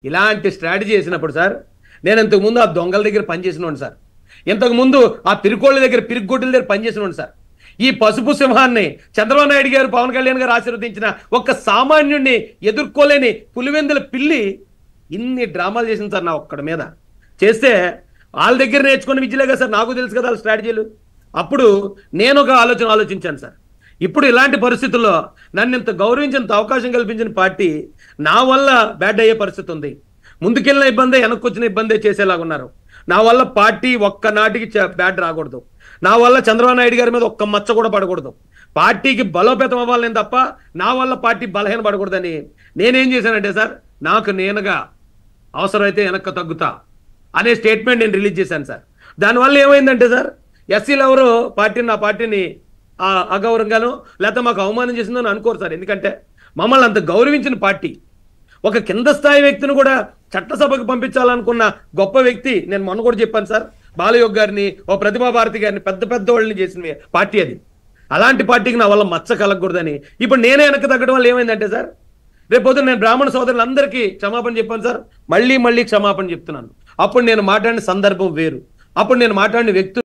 ఇలాంటి స్ట్రాటజీ చేసినప్పుడు సార్ నేను ఇంతకు ముందు ఆ దొంగల దగ్గర పనిచేసినోండి సార్. ఇంతకు ముందు ఆ పిరికోళ్ళ దగ్గర పిరిగొడ్డల దగ్గర పనిచేసినోండి సార్. ఈ పసుపు సింహాన్ని చంద్రబాబు నాయుడు గారు పవన్ కళ్యాణ్ గారు ఆశీర్వదించిన ఒక్క సామాన్యుడిని ఎదుర్కోలేని పులివెందుల పిల్లి ఇన్ని డ్రామాలు చేసింది సార్ నా ఒక్కడి మీద. చేస్తే వాళ్ళ దగ్గర నేర్చుకున్న విద్యలే కదా సార్, నాకు తెలుసు కదా వాళ్ళ స్ట్రాటజీలు. అప్పుడు నేను ఒక ఆలోచించాను సార్. ఇప్పుడు ఇలాంటి పరిస్థితుల్లో నన్ను ఇంత గౌరవించినంత అవకాశం కల్పించిన పార్టీ నా వల్ల బ్యాడ్ అయ్యే పరిస్థితి ఉంది. ముందుకెళ్ళిన ఇబ్బందే వెనక్కి వచ్చిన ఇబ్బందే చేసేలాగా ఉన్నారు. నా వల్ల పార్టీ ఒక్కనాటికి బ్యాడ్ రాకూడదు. నా వల్ల చంద్రబాబు నాయుడు గారి మీద ఒక్క మచ్చ కూడా పడకూడదు. పార్టీకి బలోపేతం అవ్వాలని తప్ప నా వల్ల పార్టీ బలహీన పడకూడదని నేనేం చేశానంటే సార్, నాకు నేనుగా అవసరమైతే వెనక్కి తగ్గుతా అనే స్టేట్మెంట్ నేను రిలీజ్ చేశాను సార్. దానివల్ల ఏమైందంటే సార్, ఎస్సీలు ఎవరు నా పార్టీని అగౌరవంగానో లేకపోతే మాకు అవమానం చేసిందని అనుకోరు సార్. ఎందుకంటే మమ్మల్ని అంత గౌరవించిన పార్టీ, ఒక కింద స్థాయి వ్యక్తిని కూడా చట్టసభకు పంపించాలనుకున్న గొప్ప వ్యక్తి. నేను మొన్న కూడా చెప్పాను సార్, బాలయోగ్ గారిని, ఓ ప్రతిభా భారతి గారిని, పెద్ద వాళ్ళని చేసిన పార్టీ అది. అలాంటి పార్టీకి నా వల్ల మచ్చ కలగకూడదని ఇప్పుడు నేనే వెనక్కి తగ్గడం వల్ల ఏమైందంటే సార్, రేపొద్దు నేను బ్రాహ్మణ సోదరులందరికీ క్షమాపణ చెప్పాను సార్, మళ్ళీ క్షమాపణ చెప్తున్నాను. అప్పుడు నేను మాట్లాడిన సందర్భం వేరు, అప్పుడు నేను మాట్లాడిన వ్యక్తులు